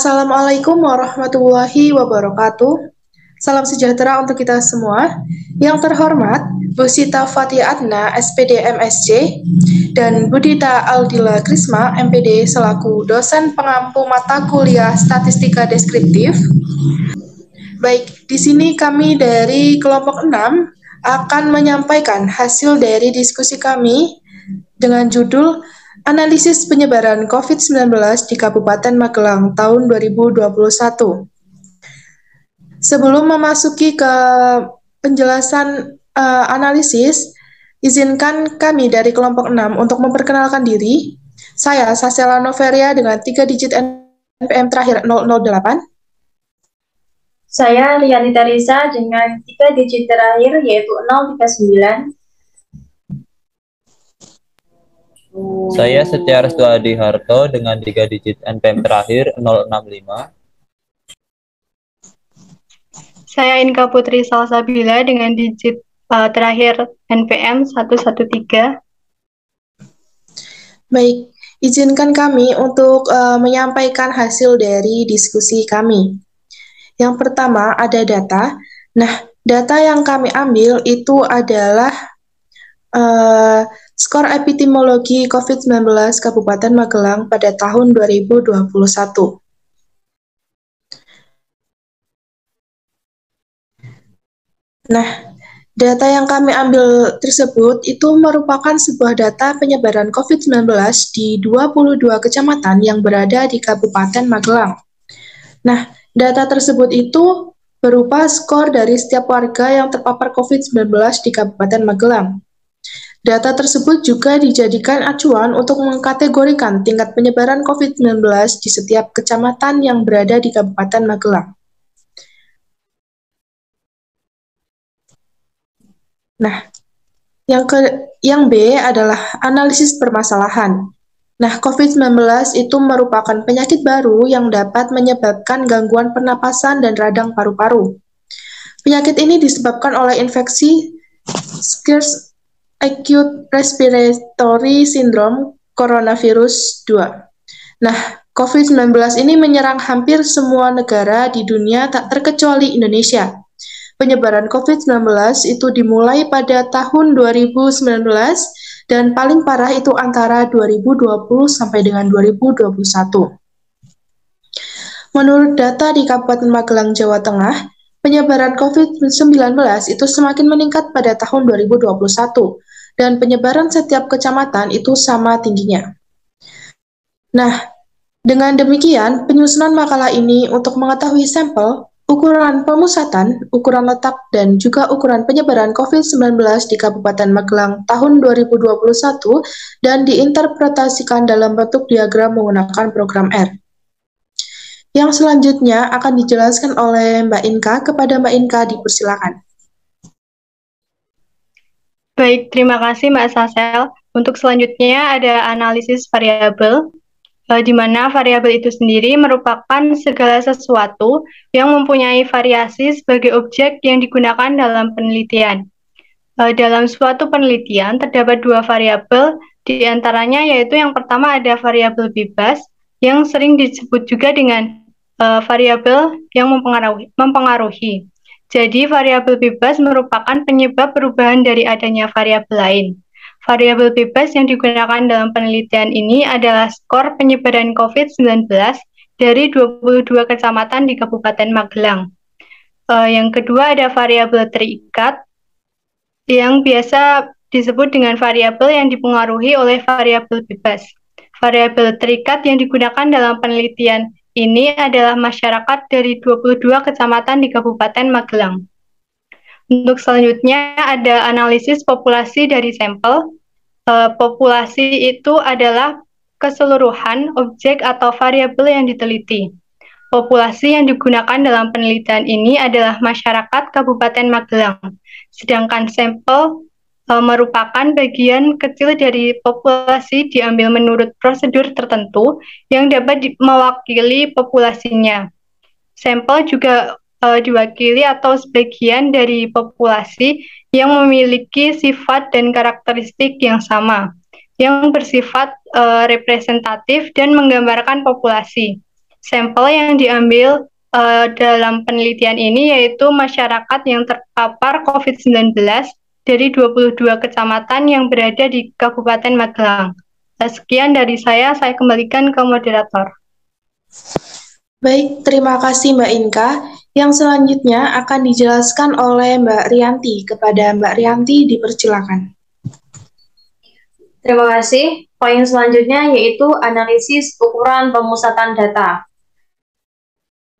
Assalamualaikum warahmatullahi wabarakatuh. Salam sejahtera untuk kita semua. Yang terhormat, Bu Sita Fatia Adna, SPD MSc, dan Budita Aldila Krisma, MPD, selaku dosen pengampu mata kuliah Statistika Deskriptif. Baik, di sini kami dari kelompok 6 akan menyampaikan hasil dari diskusi kami dengan judul Analisis Penyebaran COVID-19 di Kabupaten Magelang tahun 2021. Sebelum memasuki ke penjelasan analisis, izinkan kami dari kelompok 6 untuk memperkenalkan diri. Saya Sasela Noveria dengan 3 digit NPM terakhir 008. Saya Lianita Risa dengan 3 digit terakhir yaitu 039. Saya Setia Restu Adi Harto dengan 3 digit NPM terakhir 065. Saya Inka Putri Salsabila dengan digit terakhir NPM 113. Baik, izinkan kami untuk menyampaikan hasil dari diskusi kami. Yang pertama ada data. Nah, data yang kami ambil itu adalah skor epidemiologi COVID-19 Kabupaten Magelang pada tahun 2021. Nah, data yang kami ambil tersebut itu merupakan sebuah data penyebaran COVID-19 di 22 kecamatan yang berada di Kabupaten Magelang. Nah, data tersebut itu berupa skor dari setiap warga yang terpapar COVID-19 di Kabupaten Magelang. Data tersebut juga dijadikan acuan untuk mengkategorikan tingkat penyebaran COVID-19 di setiap kecamatan yang berada di Kabupaten Magelang. Nah, yang B adalah analisis permasalahan. Nah, COVID-19 itu merupakan penyakit baru yang dapat menyebabkan gangguan pernapasan dan radang paru-paru. Penyakit ini disebabkan oleh infeksi Acute Respiratory Syndrome Coronavirus 2. Nah, COVID-19 ini menyerang hampir semua negara di dunia tak terkecuali Indonesia. Penyebaran COVID-19 itu dimulai pada tahun 2019 dan paling parah itu antara 2020 sampai dengan 2021. Menurut data di Kabupaten Magelang, Jawa Tengah, penyebaran COVID-19 itu semakin meningkat pada tahun 2021 dan penyebaran setiap kecamatan itu sama tingginya. Nah, dengan demikian, penyusunan makalah ini untuk mengetahui sampel, ukuran pemusatan, ukuran letak, dan juga ukuran penyebaran COVID-19 di Kabupaten Magelang tahun 2021 dan diinterpretasikan dalam bentuk diagram menggunakan program R. Yang selanjutnya akan dijelaskan oleh Mbak Inka. Kepada Mbak Inka, dipersilakan. Baik, terima kasih Mbak Sasel. Untuk selanjutnya ada analisis variabel, di mana variabel itu sendiri merupakan segala sesuatu yang mempunyai variasi sebagai objek yang digunakan dalam penelitian. Dalam suatu penelitian terdapat 2 variabel, di antaranya yaitu yang pertama ada variabel bebas, yang sering disebut juga dengan variabel yang mempengaruhi. Jadi, variabel bebas merupakan penyebab perubahan dari adanya variabel lain. Variabel bebas yang digunakan dalam penelitian ini adalah skor penyebaran COVID-19 dari 22 kecamatan di Kabupaten Magelang. Yang kedua ada variabel terikat, yang biasa disebut dengan variabel yang dipengaruhi oleh variabel bebas. Variabel terikat yang digunakan dalam penelitian ini adalah masyarakat dari 22 kecamatan di Kabupaten Magelang. Untuk selanjutnya ada analisis populasi dari sampel. Populasi itu adalah keseluruhan objek atau variabel yang diteliti. Populasi yang digunakan dalam penelitian ini adalah masyarakat Kabupaten Magelang, sedangkan sampel merupakan bagian kecil dari populasi diambil menurut prosedur tertentu yang dapat mewakili populasinya. Sampel juga diwakili atau sebagian dari populasi yang memiliki sifat dan karakteristik yang sama, yang bersifat representatif dan menggambarkan populasi. Sampel yang diambil dalam penelitian ini yaitu masyarakat yang terpapar COVID-19 dari 22 kecamatan yang berada di Kabupaten Magelang. Sekian dari saya kembalikan ke moderator. Baik, terima kasih Mbak Inka. Yang selanjutnya akan dijelaskan oleh Mbak Rianti. Kepada Mbak Rianti, dipersilakan. Terima kasih. Poin selanjutnya yaitu analisis ukuran pemusatan data.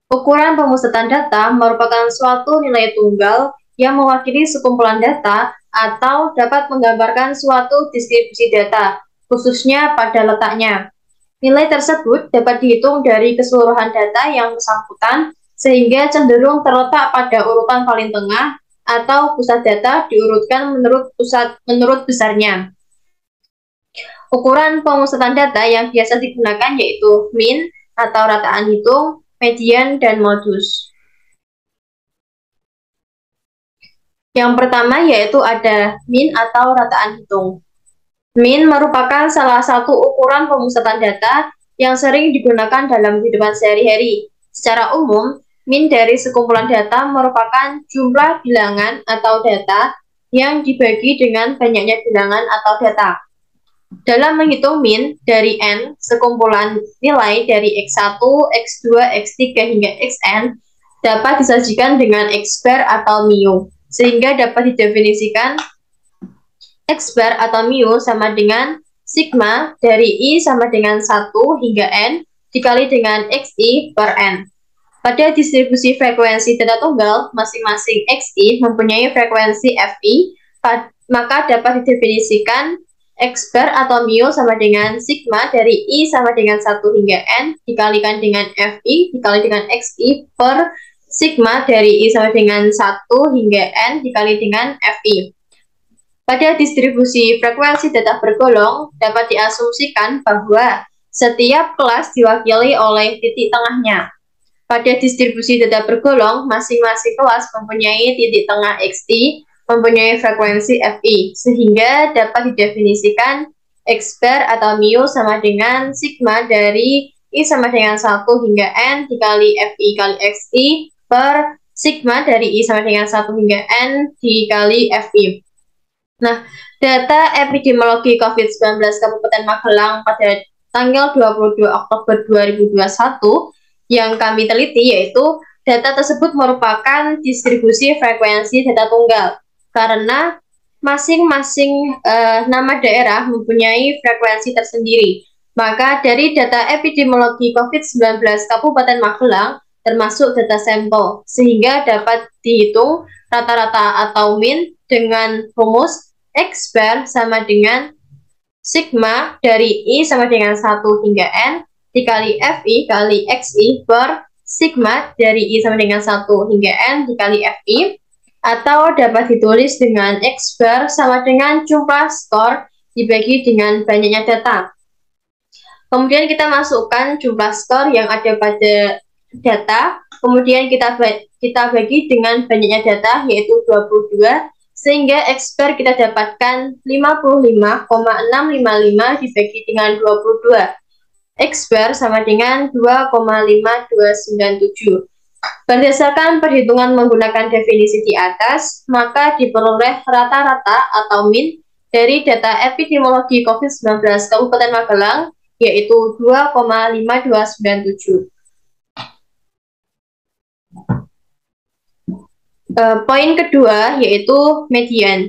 Ukuran pemusatan data merupakan suatu nilai tunggal yang mewakili sekumpulan data atau dapat menggambarkan suatu distribusi data, khususnya pada letaknya. Nilai tersebut dapat dihitung dari keseluruhan data yang bersangkutan, sehingga cenderung terletak pada urutan paling tengah atau pusat data diurutkan menurut besarnya. Ukuran pemusatan data yang biasa digunakan yaitu mean atau rataan hitung, median, dan modus. Yang pertama yaitu ada mean atau rataan hitung. Mean merupakan salah satu ukuran pemusatan data yang sering digunakan dalam kehidupan sehari-hari. Secara umum, mean dari sekumpulan data merupakan jumlah bilangan atau data yang dibagi dengan banyaknya bilangan atau data. Dalam menghitung mean dari n, sekumpulan nilai dari x1, x2, x3 hingga xn dapat disajikan dengan x bar atau mu, sehingga dapat didefinisikan x bar atau mu sama dengan sigma dari i sama dengan 1 hingga n dikali dengan xi per n. Pada distribusi frekuensi data tunggal, masing-masing xi mempunyai frekuensi fi, maka dapat didefinisikan x bar atau mu sama dengan sigma dari i sama dengan 1 hingga n dikalikan dengan fi dikali dengan xi per sigma dari i sama dengan 1 hingga n dikali dengan fi. Pada distribusi frekuensi data bergolong, dapat diasumsikan bahwa setiap kelas diwakili oleh titik tengahnya. Pada distribusi data bergolong, masing-masing kelas mempunyai titik tengah xt, mempunyai frekuensi fi, sehingga dapat didefinisikan x bar atau mu sama dengan sigma dari i sama dengan 1 hingga n dikali fi kali xi per sigma dari i sama dengan 1 hingga n dikali fi. Nah, data epidemiologi COVID-19 Kabupaten Magelang pada tanggal 22 Oktober 2021 yang kami teliti yaitu data tersebut merupakan distribusi frekuensi data tunggal karena masing-masing nama daerah mempunyai frekuensi tersendiri. Maka dari data epidemiologi COVID-19 Kabupaten Magelang termasuk data sampel, sehingga dapat dihitung rata-rata atau mean dengan rumus x bar sama dengan sigma dari i sama dengan 1 hingga n dikali fi kali xi per sigma dari i sama dengan 1 hingga n dikali fi, atau dapat ditulis dengan x bar sama dengan jumlah skor dibagi dengan banyaknya data. Kemudian kita masukkan jumlah skor yang ada pada data, kemudian kita bagi dengan banyaknya data yaitu 22, sehingga x bar kita dapatkan 55,655 dibagi dengan 22. X bar sama dengan 2,5297. Berdasarkan perhitungan menggunakan definisi di atas, maka diperoleh rata-rata atau mean dari data epidemiologi COVID-19 Kabupaten Magelang yaitu 2,5297. Poin kedua yaitu median.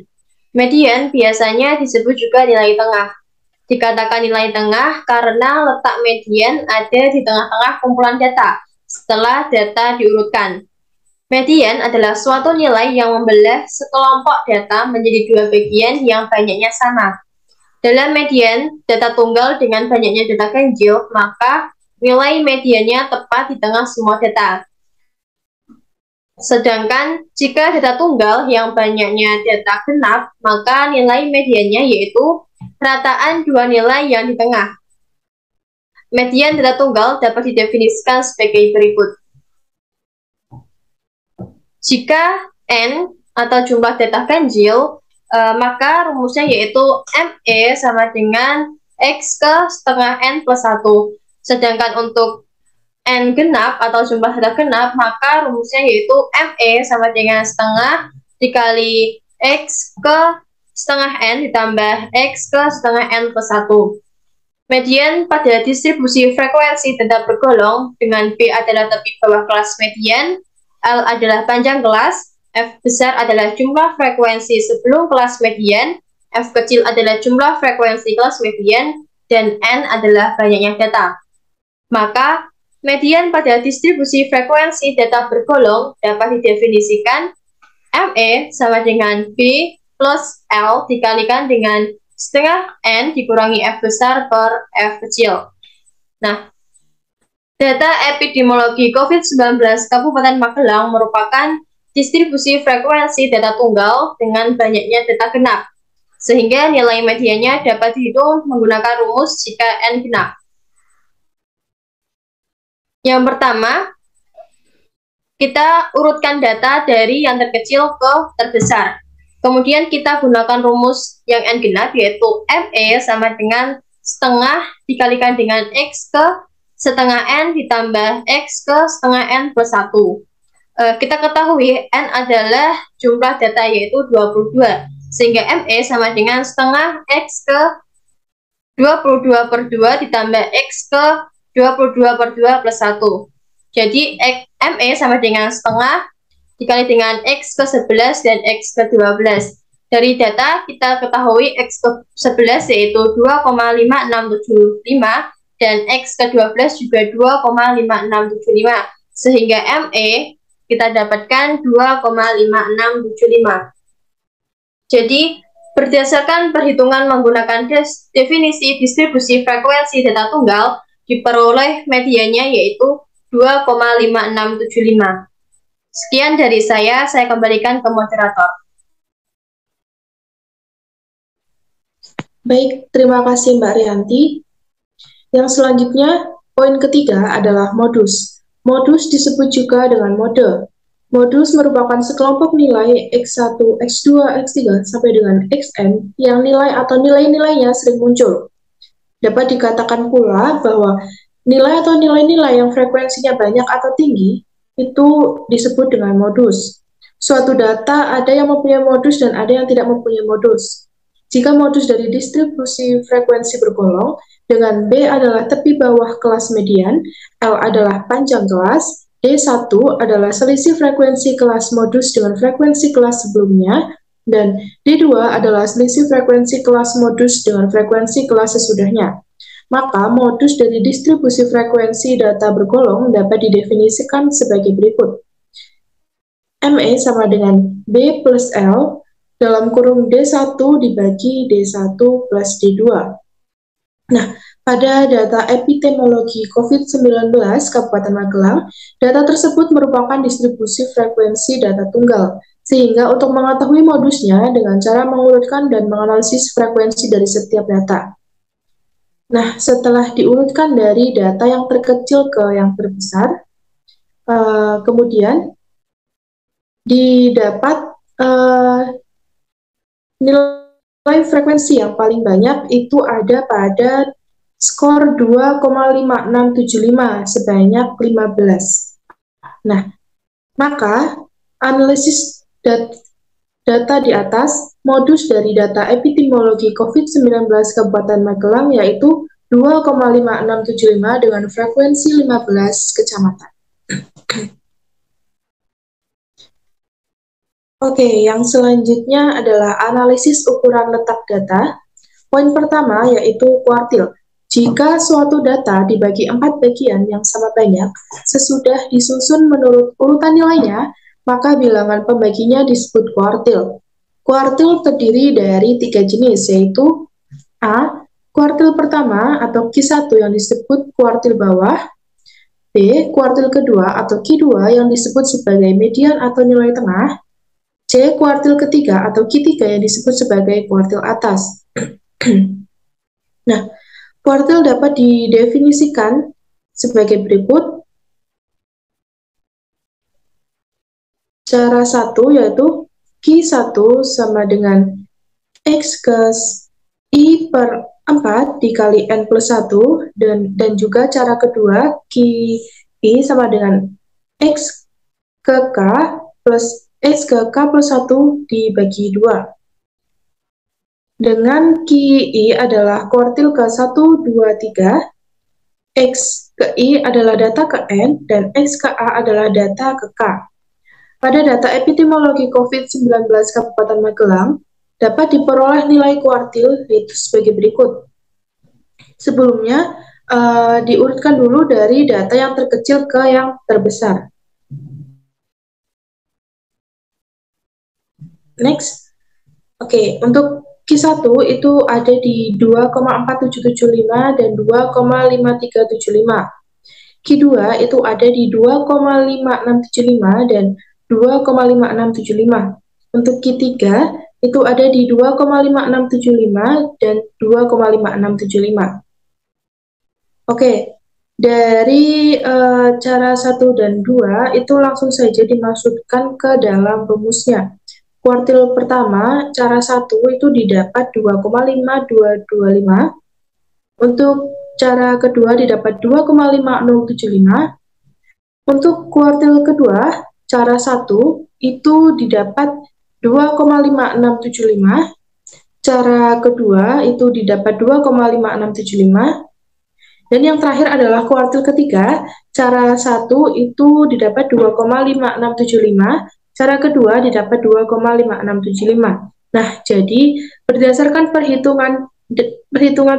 Median biasanya disebut juga nilai tengah. Dikatakan nilai tengah karena letak median ada di tengah-tengah kumpulan data setelah data diurutkan. Median adalah suatu nilai yang membelah sekelompok data menjadi dua bagian yang banyaknya sama. Dalam median data tunggal dengan banyaknya data ganjil, maka nilai mediannya tepat di tengah semua data. Sedangkan jika data tunggal yang banyaknya data genap, maka nilai mediannya yaitu rataan dua nilai yang di tengah. Median data tunggal dapat didefinisikan sebagai berikut. Jika n atau jumlah data ganjil, maka rumusnya yaitu ME sama dengan X ke setengah N plus 1. Sedangkan untuk N genap atau jumlah data genap, maka rumusnya yaitu ME sama dengan setengah dikali X ke setengah N ditambah X ke setengah N plus 1. Median pada distribusi frekuensi data bergolong dengan B adalah tepi bawah kelas median, L adalah panjang kelas, F besar adalah jumlah frekuensi sebelum kelas median, F kecil adalah jumlah frekuensi kelas median, dan N adalah banyaknya data. Maka, median pada distribusi frekuensi data bergolong dapat didefinisikan ME sama dengan B plus L dikalikan dengan setengah N dikurangi F besar per F kecil. Nah, data epidemiologi COVID-19 Kabupaten Magelang merupakan distribusi frekuensi data tunggal dengan banyaknya data genap, sehingga nilai mediannya dapat dihitung menggunakan rumus jika N genap. Yang pertama, kita urutkan data dari yang terkecil ke terbesar. Kemudian kita gunakan rumus yang N genap, yaitu ME sama dengan setengah dikalikan dengan X ke setengah N ditambah X ke setengah N plus 1. Kita ketahui N adalah jumlah data yaitu 22, sehingga ME sama dengan setengah X ke 22 per 2 ditambah X ke 22 per 2 plus 1. Jadi ME sama dengan setengah dikali dengan X ke 11 dan X ke 12. Dari data kita ketahui X ke 11 yaitu 2,5675 dan X ke 12 juga 2,5675. Sehingga ME kita dapatkan 2,5675. Jadi berdasarkan perhitungan menggunakan definisi distribusi frekuensi data tunggal, diperoleh mediannya yaitu 2,5675. Sekian dari saya kembalikan ke moderator. Baik, terima kasih Mbak Rianti. Yang selanjutnya, poin ketiga adalah modus. Modus disebut juga dengan mode. Modus merupakan sekelompok nilai X1, X2, X3 sampai dengan Xn yang nilai atau nilai-nilainya sering muncul. Dapat dikatakan pula bahwa nilai atau nilai-nilai yang frekuensinya banyak atau tinggi itu disebut dengan modus. Suatu data ada yang mempunyai modus dan ada yang tidak mempunyai modus. Jika modus dari distribusi frekuensi bergolong, dengan B adalah tepi bawah kelas median, L adalah panjang kelas, D1 adalah selisih frekuensi kelas modus dengan frekuensi kelas sebelumnya, dan D2 adalah selisih frekuensi kelas modus dengan frekuensi kelas sesudahnya. Maka modus dari distribusi frekuensi data bergolong dapat didefinisikan sebagai berikut. ME sama dengan B plus L dalam kurung D1 dibagi D1 plus D2. Nah, pada data epidemiologi COVID-19 Kabupaten Magelang, data tersebut merupakan distribusi frekuensi data tunggal, sehingga untuk mengetahui modusnya dengan cara mengurutkan dan menganalisis frekuensi dari setiap data. Nah, setelah diurutkan dari data yang terkecil ke yang terbesar, kemudian didapat nilai frekuensi yang paling banyak itu ada pada skor 2,5675 sebanyak 15. Nah, maka analisis data di atas, modus dari data epidemiologi COVID-19 Kabupaten Magelang yaitu 2,5675 dengan frekuensi 15 kecamatan. Oke, yang selanjutnya adalah analisis ukuran letak data. Poin pertama yaitu kuartil. Jika suatu data dibagi 4 bagian yang sama banyak, sesudah disusun menurut urutan nilainya, maka bilangan pembaginya disebut kuartil. Kuartil terdiri dari 3 jenis, yaitu A. Kuartil pertama atau Q1 yang disebut kuartil bawah, B. Kuartil kedua atau Q2 yang disebut sebagai median atau nilai tengah, C. Kuartil ketiga atau Q3 yang disebut sebagai kuartil atas. Nah, kuartil dapat didefinisikan sebagai berikut. Cara satu yaitu Q1 sama dengan X ke I per 4 dikali N plus 1, dan juga cara kedua I sama dengan X ke K plus X ke K plus 1 dibagi 2. Dengan KI adalah kuartil ke 1, 2, 3, X ke I adalah data ke N, dan X ke A adalah data ke K. Pada data epidemiologi COVID-19 Kabupaten Magelang, dapat diperoleh nilai kuartil yaitu sebagai berikut. Sebelumnya, diurutkan dulu dari data yang terkecil ke yang terbesar. Next. Oke, untuk Q1 itu ada di 2,4775 dan 2,5375. Q2 itu ada di 2,5675 dan 2,5675. Untuk Q3 itu ada di 2,5675 dan 2,5675. Oke, dari cara 1 dan 2 itu langsung saja dimasukkan ke dalam rumusnya. Kuartil pertama, cara 1 itu didapat 2,5225. Untuk cara kedua didapat 2,5075. Untuk kuartil kedua, cara 1 itu didapat 2,5675. Cara kedua itu didapat 2,5675. Dan yang terakhir adalah kuartil ketiga, cara 1 itu didapat 2,5675, cara kedua didapat 2,5675. Nah, jadi berdasarkan perhitungan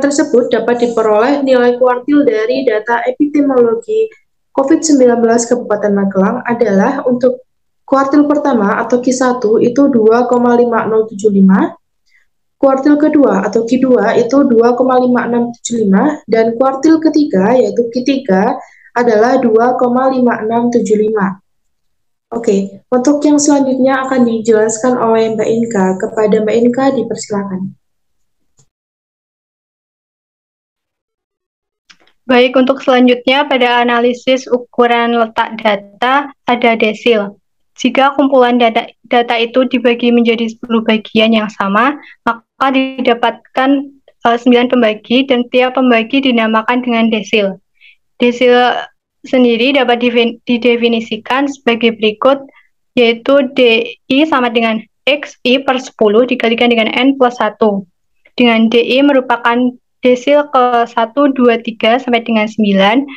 tersebut dapat diperoleh nilai kuartil dari data epidemiologi COVID-19 Kabupaten Magelang adalah untuk kuartil pertama atau Q1 itu 2,5075, kuartil kedua atau Q2 itu 2,5675, dan kuartil ketiga yaitu Q3 adalah 2,5675. Oke, untuk yang selanjutnya akan dijelaskan oleh Mbak Inka. Kepada Mbak Inka dipersilakan. Baik, untuk selanjutnya pada analisis ukuran letak data ada desil. Jika kumpulan data itu dibagi menjadi 10 bagian yang sama, maka didapatkan 9 pembagi dan tiap pembagi dinamakan dengan desil. Desil sendiri dapat didefinisikan sebagai berikut, yaitu DI sama dengan XI per 10 dikalikan dengan N plus 1. Dengan DI merupakan desil ke 1, 2, 3 sampai dengan 9.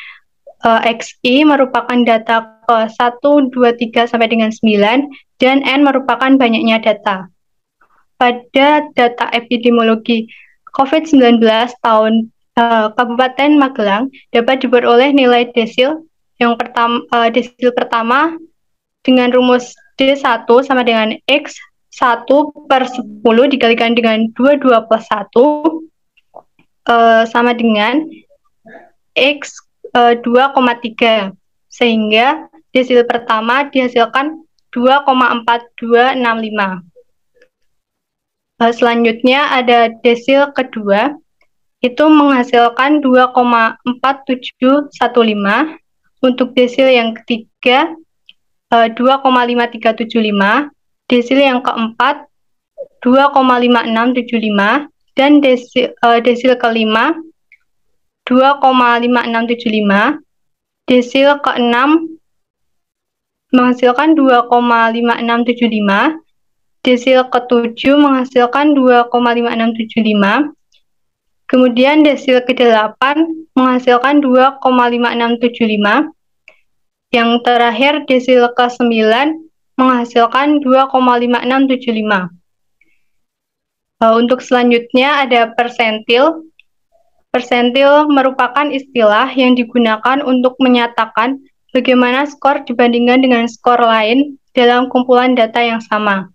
XI merupakan data ke 1, 2, 3 sampai dengan 9, dan N merupakan banyaknya data. Pada data epidemiologi COVID-19 tahun Kabupaten Magelang dapat diperoleh nilai desil yang desil pertama dengan rumus D1 sama dengan X1 per 10 dikalikan dengan 22 plus 1 sama dengan X 2,3, sehingga desil pertama dihasilkan 2,4265. Selanjutnya ada desil kedua, itu menghasilkan 2,4715. Untuk desil yang ketiga 2,5375, desil yang keempat 2,5675, dan desil kelima 2,5675, desil keenam menghasilkan 2,5675, desil ketujuh menghasilkan 2,5675, kemudian desil ke-8 menghasilkan 2,5675, yang terakhir desil ke-9 menghasilkan 2,5675. Untuk selanjutnya ada persentil. Persentil merupakan istilah yang digunakan untuk menyatakan bagaimana skor dibandingkan dengan skor lain dalam kumpulan data yang sama.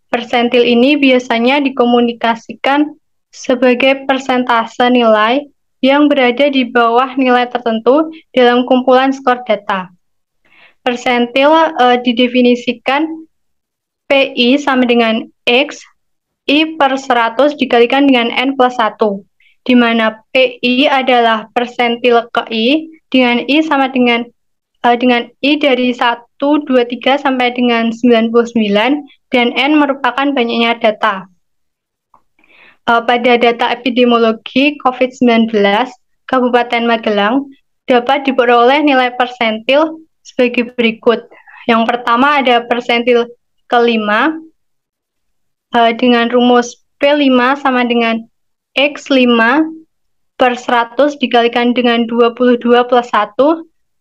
Persentil ini biasanya dikomunikasikan sebagai persentase nilai yang berada di bawah nilai tertentu dalam kumpulan skor data. Persentil didefinisikan PI sama dengan X, I per 100 dikalikan dengan N plus 1, di mana PI adalah persentil ke I, dengan I sama dengan I dari 1, 2, 3 sampai dengan 99, dan N merupakan banyaknya data. Pada data epidemiologi COVID-19 Kabupaten Magelang dapat diperoleh nilai persentil sebagai berikut. Yang pertama ada persentil kelima dengan rumus P5 sama dengan X5 per 100 dikalikan dengan 22 plus 1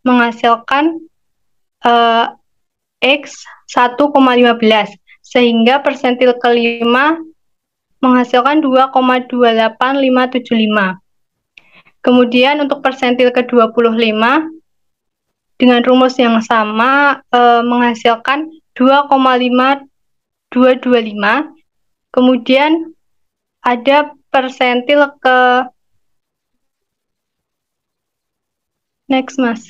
menghasilkan X 1,15 sehingga persentil kelima menghasilkan 2,28575. Kemudian untuk persentil ke-25 dengan rumus yang sama menghasilkan 2,5225. Kemudian ada persentil ke next Mas.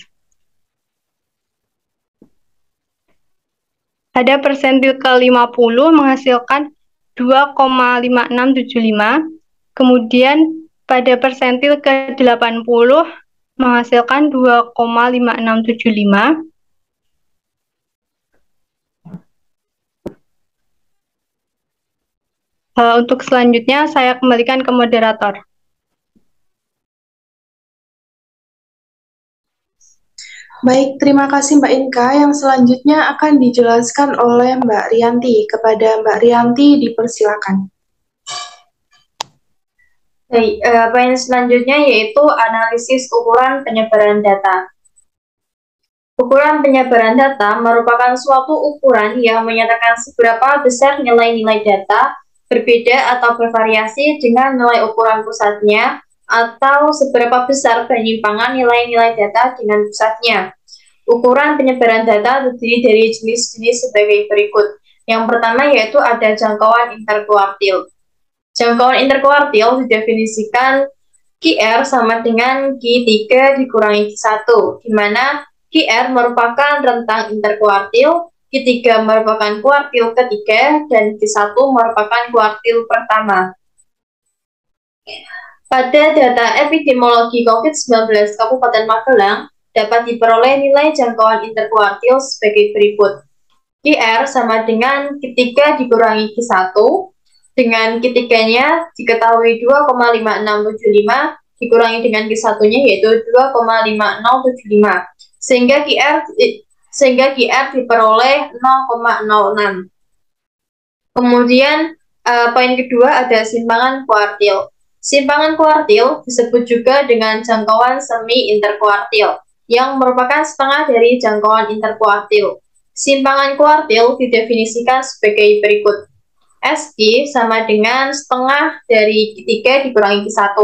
Ada persentil ke-50 menghasilkan 2,5675. Kemudian pada persentil ke-80 menghasilkan 2,5675. Untuk selanjutnya saya kembalikan ke moderator. Baik, terima kasih Mbak Inka. Yang selanjutnya akan dijelaskan oleh Mbak Rianti. Kepada Mbak Rianti dipersilakan. Baik, poin selanjutnya yaitu analisis ukuran penyebaran data. Ukuran penyebaran data merupakan suatu ukuran yang menyatakan seberapa besar nilai-nilai data berbeda atau bervariasi dengan nilai ukuran pusatnya atau seberapa besar penyimpangan nilai-nilai data dengan pusatnya. Ukuran penyebaran data terdiri dari jenis-jenis sebagai berikut. Yang pertama yaitu ada jangkauan interkuartil. Jangkauan interkuartil didefinisikan QR sama dengan Q3 dikurangi Q1, di mana QR merupakan rentang interkuartil, Q3 merupakan kuartil ketiga, dan Q1 merupakan kuartil pertama. Pada data epidemiologi COVID-19 Kabupaten Magelang, dapat diperoleh nilai jangkauan interkuartil sebagai berikut. QR sama dengan Q3 dikurangi Q1, dengan Q3-nya diketahui 2,5675, dikurangi dengan Q1-nya yaitu 2,5075. Sehingga QR diperoleh 0,06. Kemudian poin kedua ada simpangan kuartil. Simpangan kuartil disebut juga dengan jangkauan semi interkuartil, yang merupakan setengah dari jangkauan interkuartil. Simpangan kuartil didefinisikan sebagai berikut. SQ sama dengan setengah dari Q3 dikurangi Q1.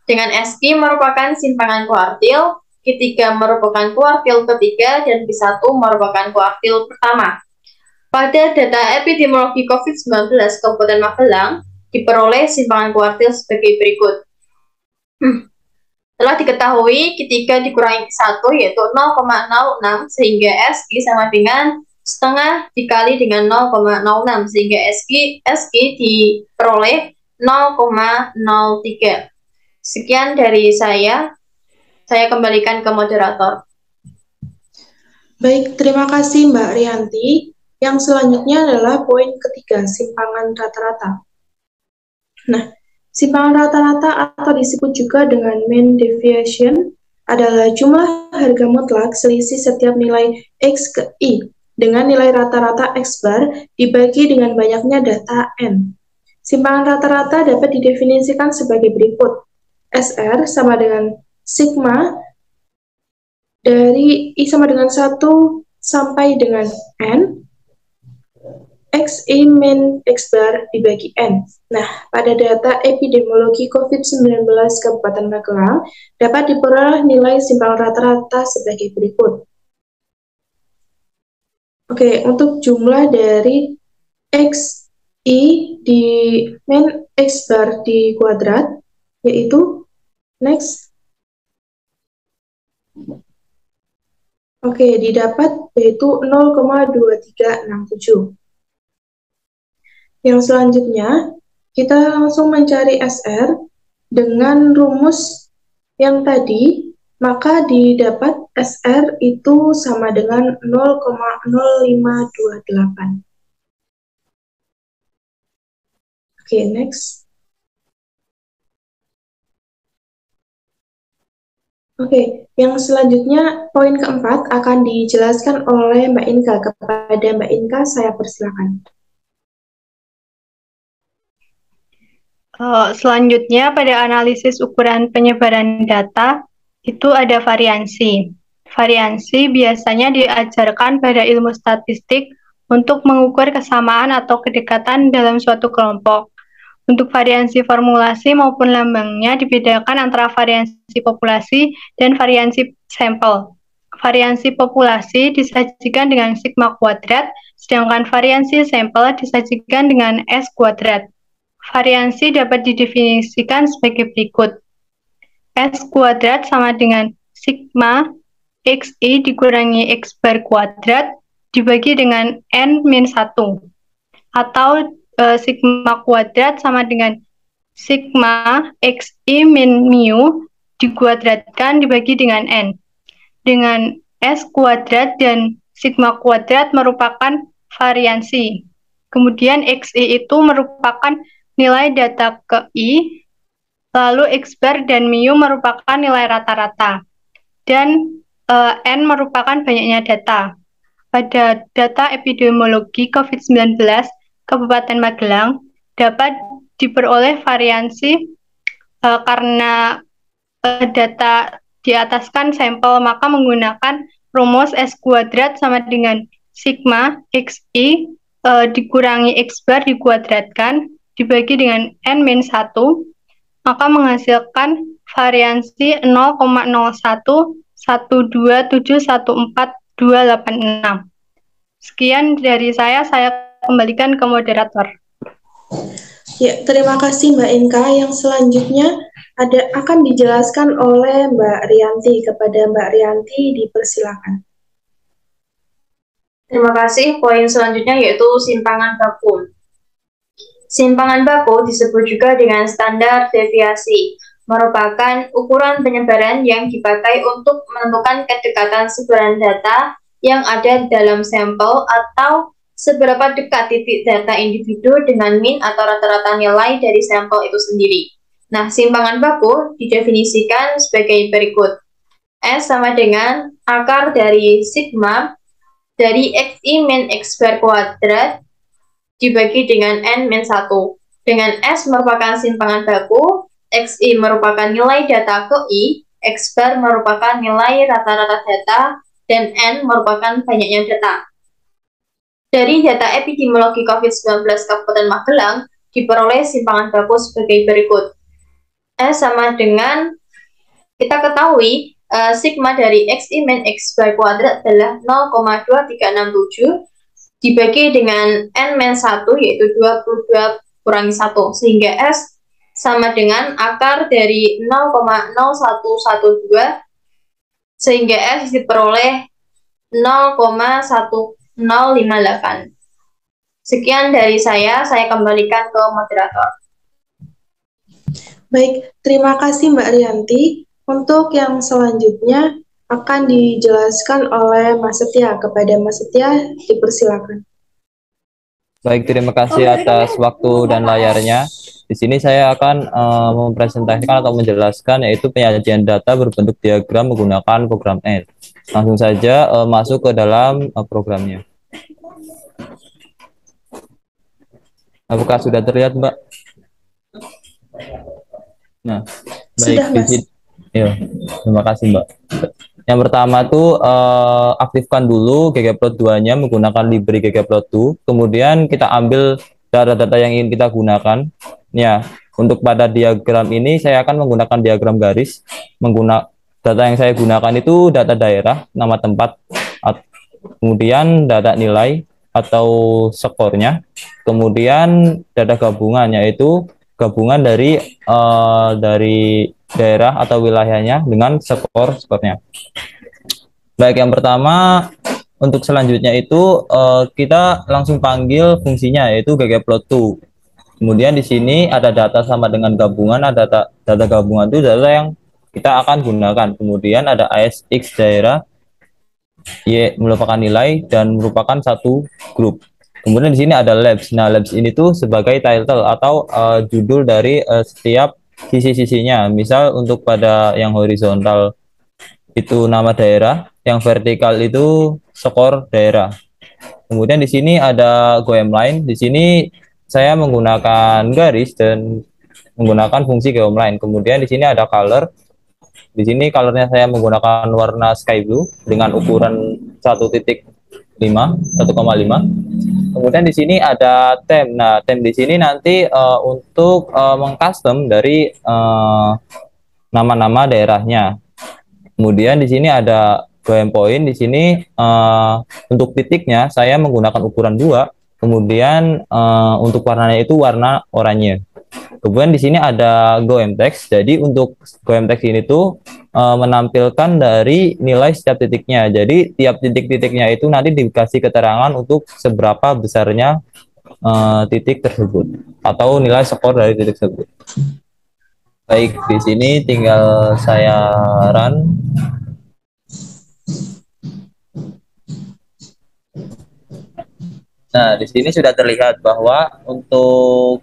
Dengan SQ merupakan simpangan kuartil, Q3 merupakan kuartil ketiga, dan Q1 merupakan kuartil pertama. Pada data epidemiologi COVID-19 Kabupaten Magelang, diperoleh simpangan kuartil sebagai berikut. Telah diketahui Q3 dikurangi Q1 yaitu 0,06 sehingga SQ sama dengan setengah dikali dengan 0,06 sehingga SQ diperoleh 0,03. Sekian dari saya kembalikan ke moderator. Baik, terima kasih Mbak Rianti. Yang selanjutnya adalah poin ketiga, simpangan rata-rata. Nah, simpangan rata-rata atau disebut juga dengan mean deviation adalah jumlah harga mutlak selisih setiap nilai X ke I dengan nilai rata-rata X bar dibagi dengan banyaknya data N. Simpangan rata-rata dapat didefinisikan sebagai berikut. SR sama dengan sigma dari I sama dengan 1 sampai dengan N, XI min X bar dibagi N. Nah, pada data epidemiologi COVID-19 Kabupaten Magelang, dapat diperoleh nilai simpangan rata-rata sebagai berikut. Oke, untuk jumlah dari XI di min X bar di kuadrat, yaitu next. Oke, didapat yaitu 0,2367. Yang selanjutnya, kita langsung mencari SR dengan rumus yang tadi, maka didapat SR itu sama dengan 0,0528. Oke, next. Oke, yang selanjutnya poin keempat akan dijelaskan oleh Mbak Inka. Kepada Mbak Inka, saya persilakan. Selanjutnya pada analisis ukuran penyebaran data itu ada variansi. Variansi biasanya diajarkan pada ilmu statistik untuk mengukur kesamaan atau kedekatan dalam suatu kelompok. Untuk variansi formulasi maupun lambangnya dibedakan antara variansi populasi dan variansi sampel. Variansi populasi disajikan dengan sigma kuadrat, sedangkan variansi sampel disajikan dengan S kuadrat. Variansi dapat didefinisikan sebagai berikut. S kuadrat sama dengan sigma XI dikurangi X bar kuadrat dibagi dengan N-1. Atau sigma kuadrat sama dengan sigma XI min mu dikuadratkan dibagi dengan N. Dengan S kuadrat dan sigma kuadrat merupakan variansi. Kemudian XI itu merupakan nilai data ke I, lalu X bar dan mu merupakan nilai rata-rata, dan N merupakan banyaknya data. Pada data epidemiologi COVID-19 Kabupaten Magelang dapat diperoleh variansi karena data di atas kan sampel, maka menggunakan rumus S kuadrat sama dengan sigma XI dikurangi X bar dikuadratkan dibagi dengan N-1, maka menghasilkan variansi 0,0112714286. Sekian dari saya kembalikan ke moderator. Ya, terima kasih Mbak Inka. Yang selanjutnya akan dijelaskan oleh Mbak Rianti. Kepada Mbak Rianti, dipersilakan. Terima kasih. Poin selanjutnya yaitu simpangan baku. Simpangan baku disebut juga dengan standar deviasi, merupakan ukuran penyebaran yang dipakai untuk menentukan kedekatan sebaran data yang ada dalam sampel atau seberapa dekat titik data individu dengan min atau rata-rata nilai dari sampel itu sendiri. Nah, simpangan baku didefinisikan sebagai berikut. S sama dengan akar dari sigma dari XI min X bar kuadrat dibagi dengan N-1. Dengan S merupakan simpangan baku, XI merupakan nilai data ke I, X bar merupakan nilai rata-rata data, dan N merupakan banyaknya data. Dari data epidemiologi COVID-19 Kabupaten Magelang, diperoleh simpangan baku sebagai berikut. S sama dengan, kita ketahui, sigma dari XI min X bar kuadrat adalah 0,2367 dibagi dengan N-1 yaitu 22 kurangi 1, sehingga S sama dengan akar dari 0,0112 sehingga S diperoleh 0,1058. Sekian dari saya kembalikan ke moderator. Baik, terima kasih Mbak Rianti. Untuk yang selanjutnya akan dijelaskan oleh Mas Setia. Kepada Mas Setia, dipersilakan. Baik, terima kasih atas waktu dan layarnya. Di sini saya akan mempresentasikan atau menjelaskan yaitu penyajian data berbentuk diagram menggunakan program N. Langsung saja masuk ke dalam programnya. Apakah sudah terlihat, Mbak? Nah, baik. Sudah, Mas. Ya, terima kasih, Mbak. Yang pertama tuh aktifkan dulu ggplot 2-nya menggunakan library ggplot2. Kemudian kita ambil data-data yang ingin kita gunakan. Ya, untuk pada diagram ini saya akan menggunakan diagram garis. Data yang saya gunakan itu data daerah, nama tempat, kemudian data nilai atau skornya. Kemudian data gabungan, yaitu gabungan dari daerah atau wilayahnya dengan skornya. Baik, yang pertama untuk selanjutnya itu kita langsung panggil fungsinya yaitu ggplot2. Kemudian di sini ada data sama dengan gabungan, ada data gabungan itu data yang kita akan gunakan. Kemudian ada ASX daerah, Y merupakan nilai dan merupakan satu grup. Kemudian di sini ada labs. Nah, labs ini tuh sebagai title atau judul dari setiap sisi-sisinya. Misal untuk pada yang horizontal itu nama daerah, yang vertikal itu skor daerah. Kemudian di sini ada goem line. Di sini saya menggunakan garis dan menggunakan fungsi goem line. Kemudian di sini ada color. Di sini colornya saya menggunakan warna sky blue dengan ukuran 1,5, 1,5. Kemudian di sini ada tem. Nah, tem di sini nanti untuk mengcustom dari nama-nama daerahnya. Kemudian di sini ada goem point. Di sini untuk titiknya saya menggunakan ukuran 2. Kemudian untuk warnanya itu warna oranye. Kemudian di sini ada goem text. Jadi untuk goem text ini tuh menampilkan dari nilai setiap titiknya. Jadi tiap titik-titiknya itu nanti dikasih keterangan untuk seberapa besarnya titik tersebut atau nilai skor dari titik tersebut. Baik, di sini tinggal saya run. Nah, di sini sudah terlihat bahwa untuk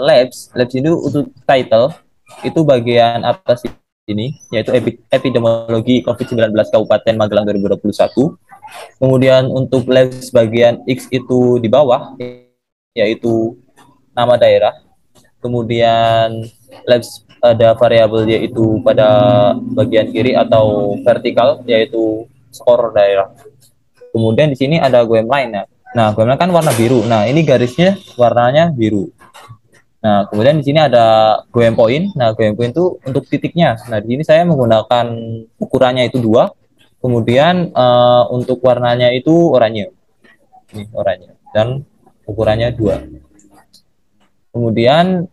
labs ini untuk title itu bagian atas ini yaitu epidemiologi COVID-19 Kabupaten Magelang 2021. Kemudian untuk labs bagian X itu di bawah yaitu nama daerah. Kemudian labs ada variabel yaitu pada bagian kiri atau vertikal yaitu skor daerah. Kemudian di sini ada goem line. Nah, goem line kan warna biru. Nah, ini garisnya warnanya biru. Nah, kemudian di sini ada goem point. Nah, goem point itu untuk titiknya. Nah, di sini saya menggunakan ukurannya itu 2. Kemudian untuk warnanya itu oranye. Ini oranye dan ukurannya 2. Kemudian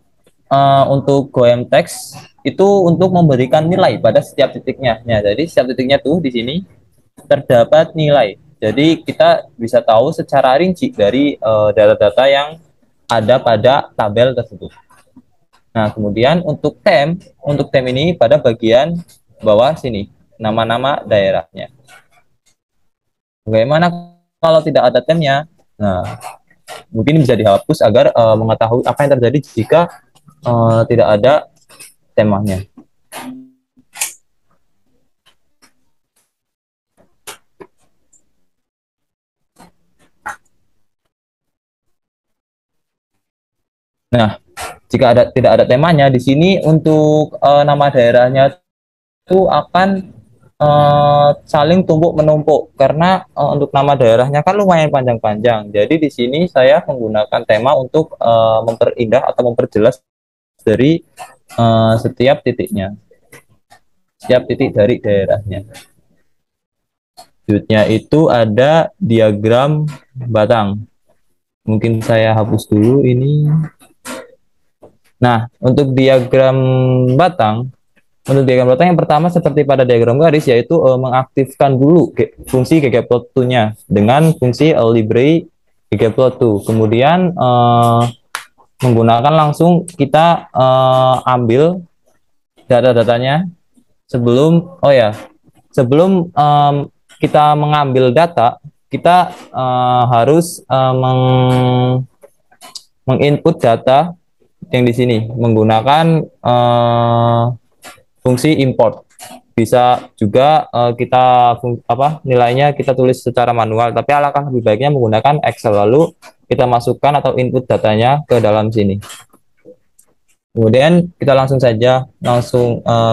untuk goem text itu untuk memberikan nilai pada setiap titiknya. Nah, jadi setiap titiknya tuh di sini terdapat nilai. Jadi kita bisa tahu secara rinci dari data-data yang ada pada tabel tersebut. Nah, kemudian untuk tem ini pada bagian bawah sini, nama-nama daerahnya. Bagaimana kalau tidak ada temnya? Nah, mungkin bisa dihapus agar mengetahui apa yang terjadi jika tidak ada temanya. Nah, jika tidak ada temanya di sini untuk nama daerahnya itu akan saling tumpuk menumpuk karena untuk nama daerahnya kan lumayan panjang-panjang. Jadi di sini saya menggunakan tema untuk memperindah atau memperjelas dari setiap titiknya, setiap titik dari daerahnya. Selanjutnya itu ada diagram batang. Mungkin saya hapus dulu ini. Nah, untuk diagram batang yang pertama seperti pada diagram garis yaitu mengaktifkan dulu fungsi ggplot2-nya dengan fungsi library ggplot2. Kemudian menggunakan langsung kita ambil data-datanya sebelum kita mengambil data kita harus menginput data yang di sini menggunakan fungsi import. Bisa juga kita nilainya kita tulis secara manual, tapi alangkah lebih baiknya menggunakan Excel, lalu kita masukkan atau input datanya ke dalam sini. Kemudian kita langsung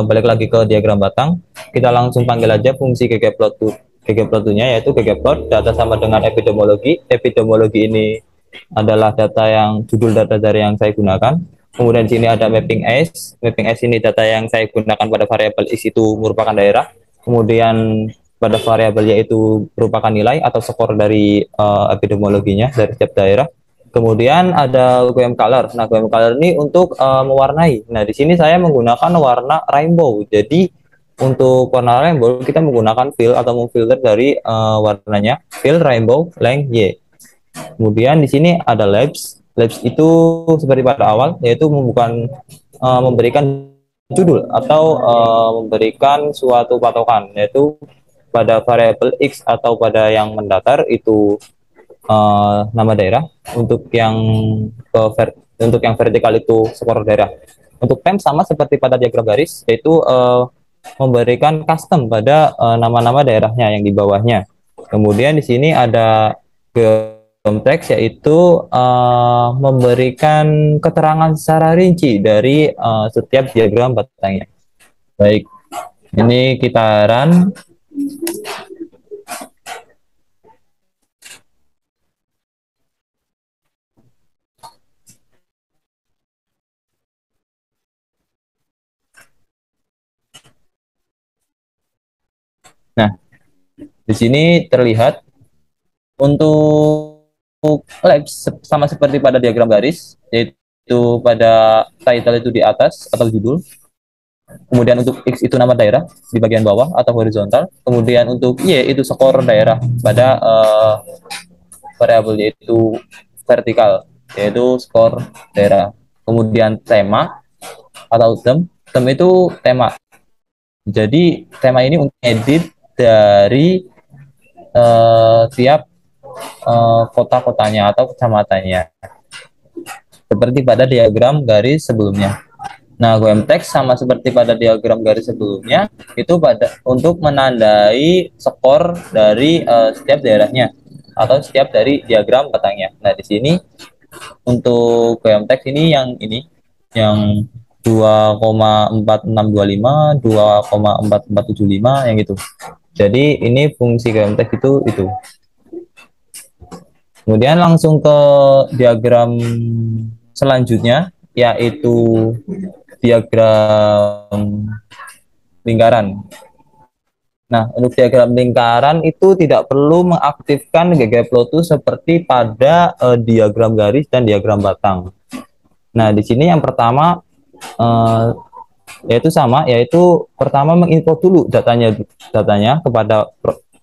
balik lagi ke diagram batang. Kita langsung panggil aja fungsi ggplot2-nya yaitu ggplot data sama dengan epidemiologi. Epidemiologi ini adalah data yang judul data dari yang saya gunakan. Kemudian di sini ada mapping S. Mapping S ini data yang saya gunakan pada variabel X itu merupakan daerah. Kemudian pada variabel yaitu merupakan nilai atau skor dari epidemiologinya dari setiap daerah. Kemudian ada goem color. Nah, goem color ini untuk mewarnai. Nah, di sini saya menggunakan warna rainbow. Jadi untuk warna rainbow kita menggunakan fill atau memfilter dari warnanya fill rainbow length Y. Kemudian di sini ada labs. Labs itu seperti pada awal, yaitu memberikan judul atau memberikan suatu patokan, yaitu pada variabel X atau pada yang mendatar itu nama daerah. Untuk yang vertikal itu skor daerah. Untuk tem sama seperti pada diagram garis, yaitu memberikan custom pada nama-nama daerahnya yang di bawahnya. Kemudian di sini ada geom text, yaitu memberikan keterangan secara rinci dari setiap diagram batangnya. Baik, ini kita run. Nah, di sini terlihat untuk labs sama seperti pada diagram garis, yaitu pada title itu di atas atau judul. Kemudian untuk X itu nama daerah di bagian bawah atau horizontal. Kemudian untuk Y itu skor daerah pada variabel yaitu vertikal, yaitu skor daerah. Kemudian tema atau theme itu tema. Jadi tema ini untuk edit dari tiap kota-kotanya atau kecamatannya, seperti pada diagram garis sebelumnya. Nah, GOM text sama seperti pada diagram garis sebelumnya, itu untuk menandai skor dari setiap daerahnya atau setiap dari diagram batangnya. Nah, di sini untuk GOM text ini yang 2,4625, 2,4475 yang gitu. Jadi ini fungsi GOM text itu. Kemudian langsung ke diagram selanjutnya, yaitu diagram lingkaran. Nah, untuk diagram lingkaran itu tidak perlu mengaktifkan ggplot2 seperti pada diagram garis dan diagram batang. Nah, di sini yang pertama yaitu pertama mengimport dulu datanya kepada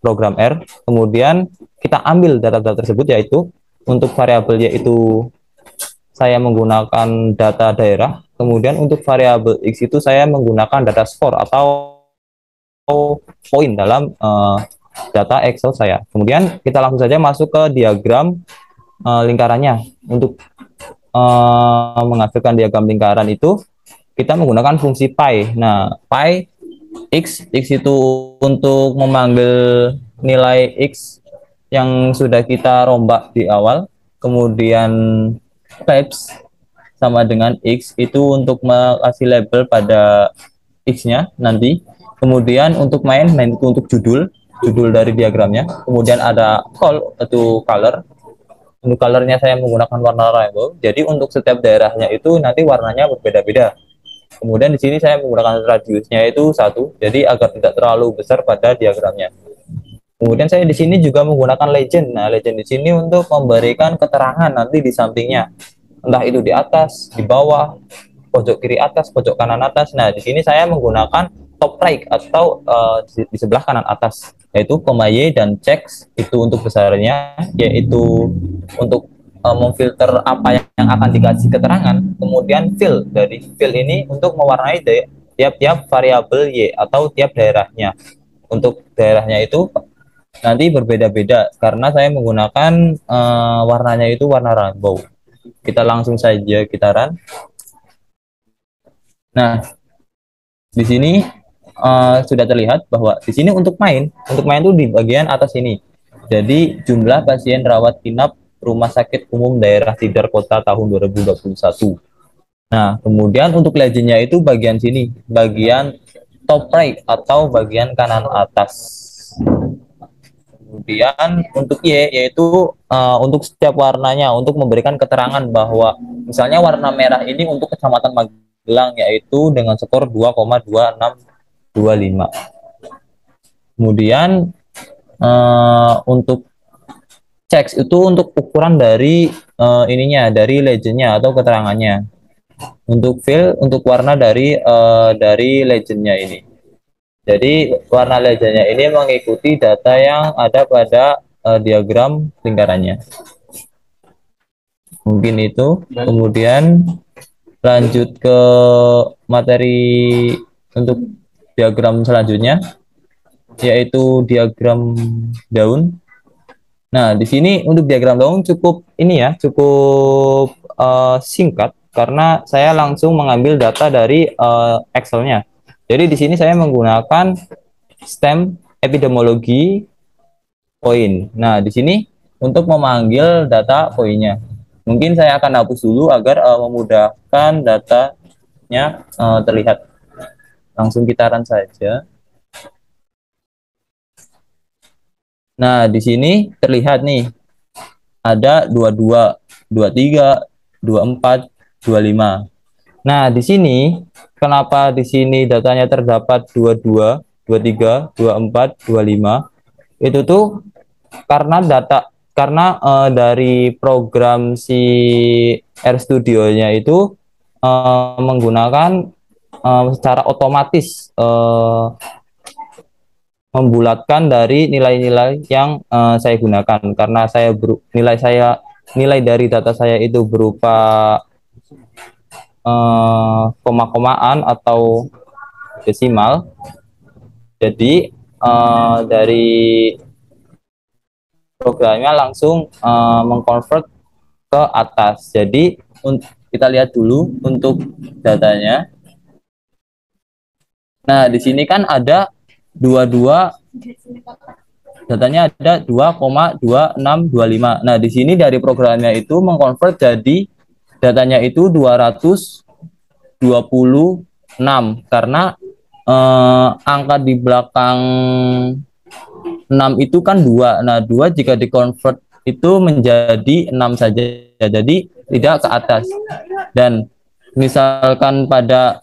program R, kemudian kita ambil data-data tersebut, yaitu untuk variabel yaitu saya menggunakan data daerah. Kemudian untuk variabel X itu saya menggunakan data skor atau poin dalam data Excel saya. Kemudian kita langsung saja masuk ke diagram lingkarannya. Untuk menghasilkan diagram lingkaran itu kita menggunakan fungsi pi. Nah, pi X itu untuk memanggil nilai X yang sudah kita rombak di awal. Kemudian labs sama dengan X itu untuk mengasih label pada X-nya nanti. Kemudian untuk main itu untuk judul dari diagramnya. Kemudian ada call itu color. Untuk colornya saya menggunakan warna rainbow. Jadi untuk setiap daerahnya itu nanti warnanya berbeda-beda. Kemudian di sini saya menggunakan radiusnya itu 1, jadi agar tidak terlalu besar pada diagramnya. Kemudian saya di sini juga menggunakan legend. Nah, legend di sini untuk memberikan keterangan nanti di sampingnya, entah itu di atas, di bawah, pojok kiri atas, pojok kanan atas. Nah, di sini saya menggunakan top right atau di sebelah kanan atas, yaitu koma Y, dan checks itu untuk besarnya, yaitu untuk memfilter apa yang akan dikasih keterangan. Kemudian fill, dari fill ini untuk mewarnai tiap-tiap variabel Y atau tiap daerahnya. Untuk daerahnya itu nanti berbeda-beda karena saya menggunakan warnanya itu warna rainbow. Kita langsung saja kita run. Nah, di sini sudah terlihat bahwa di sini untuk main itu di bagian atas ini. Jadi jumlah pasien rawat inap Rumah Sakit Umum Daerah Tidar Kota tahun 2021. Nah, kemudian untuk legendnya itu bagian sini, bagian top right atau bagian kanan atas. Kemudian untuk Y yaitu untuk setiap warnanya, untuk memberikan keterangan bahwa misalnya warna merah ini untuk Kecamatan Magelang, yaitu dengan skor 2,2625. Kemudian untuk checks itu untuk ukuran dari dari legendnya atau keterangannya. Untuk fill, untuk warna dari legendnya ini. Jadi warna legendnya ini mengikuti data yang ada pada diagram lingkarannya. Mungkin itu. Kemudian lanjut ke materi untuk diagram selanjutnya, yaitu diagram daun. Nah, di sini untuk diagram daun cukup singkat karena saya langsung mengambil data dari Excel-nya. Jadi di sini saya menggunakan stem epidemiologi poin. Nah, di sini untuk memanggil data poinnya. Mungkin saya akan hapus dulu agar memudahkan datanya terlihat. Langsung kita run saja. Nah, di sini terlihat nih ada 22, 23, 24, 25. Nah, di sini kenapa di sini datanya terdapat 22, 23, 24, 25? Itu tuh karena dari program si RStudio-nya itu menggunakan secara otomatis membulatkan dari nilai-nilai yang saya gunakan, karena nilai dari data saya itu berupa koma-komaan atau desimal. Jadi dari programnya langsung mengconvert ke atas. Jadi kita lihat dulu untuk datanya. Nah, di sini kan ada 22, datanya ada 2,2625. Nah, di sini dari programnya itu mengkonvert jadi datanya itu 226 karena angka di belakang 6 itu kan 2. Nah, 2 jika dikonvert itu menjadi 6 saja. Jadi tidak ke atas. Dan misalkan pada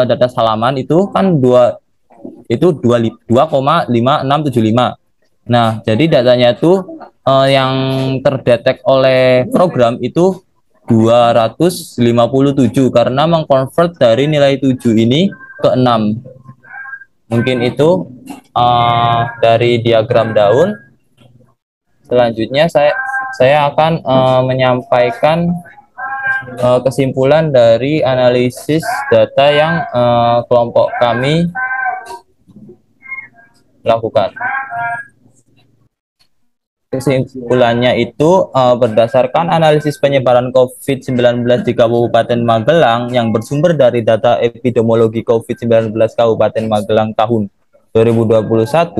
data halaman itu kan 2,5675. Nah, jadi datanya itu yang terdetek oleh program itu 257 karena mengkonvert dari nilai 7 ini ke 6. Mungkin itu dari diagram daun. Selanjutnya saya akan menyampaikan kesimpulan dari analisis data yang kelompok kami lakukan. Kesimpulannya itu berdasarkan analisis penyebaran COVID-19 di Kabupaten Magelang yang bersumber dari data epidemiologi COVID-19 Kabupaten Magelang tahun 2021,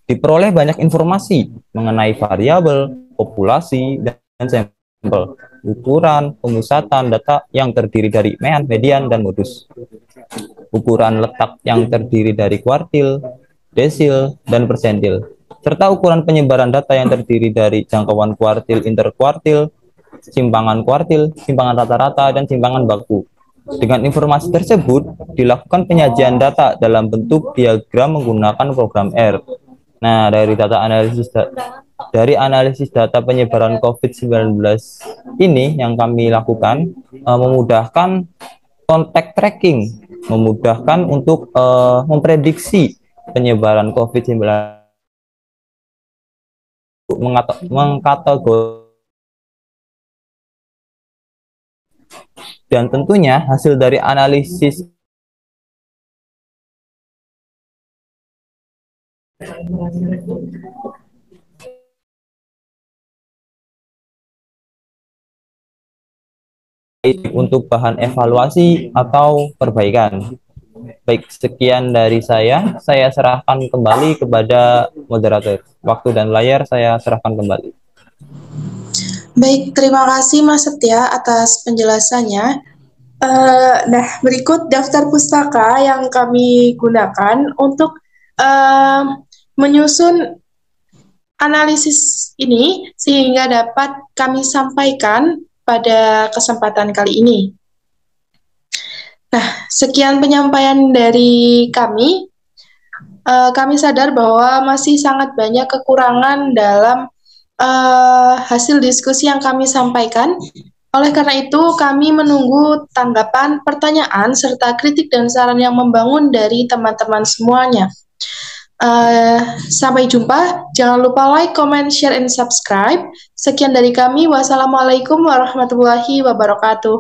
diperoleh banyak informasi mengenai variabel, populasi, dan sampel, ukuran, pemusatan data yang terdiri dari mean, median, dan modus, ukuran letak yang terdiri dari kuartil, desil, dan persentil, serta ukuran penyebaran data yang terdiri dari jangkauan kuartil, interkuartil, simpangan kuartil, simpangan rata-rata, dan simpangan baku. Dengan informasi tersebut, dilakukan penyajian data dalam bentuk diagram menggunakan program R. Nah, dari analisis data penyebaran COVID-19 ini yang kami lakukan memudahkan kontak tracking, memudahkan untuk memprediksi penyebaran COVID-19, mengkategori, dan tentunya hasil dari analisis untuk bahan evaluasi atau perbaikan. Baik, sekian dari saya serahkan kembali kepada moderator. Waktu dan layar saya serahkan kembali. Baik, terima kasih Mas Setia atas penjelasannya. Nah, berikut daftar pustaka yang kami gunakan untuk menyusun analisis ini sehingga dapat kami sampaikan pada kesempatan kali ini. Nah, sekian penyampaian dari kami. Kami sadar bahwa masih sangat banyak kekurangan dalam hasil diskusi yang kami sampaikan. Oleh karena itu, kami menunggu tanggapan, pertanyaan, serta kritik dan saran yang membangun dari teman-teman semuanya. Sampai jumpa. Jangan lupa like, comment, share, and subscribe. Sekian dari kami. Wassalamualaikum warahmatullahi wabarakatuh.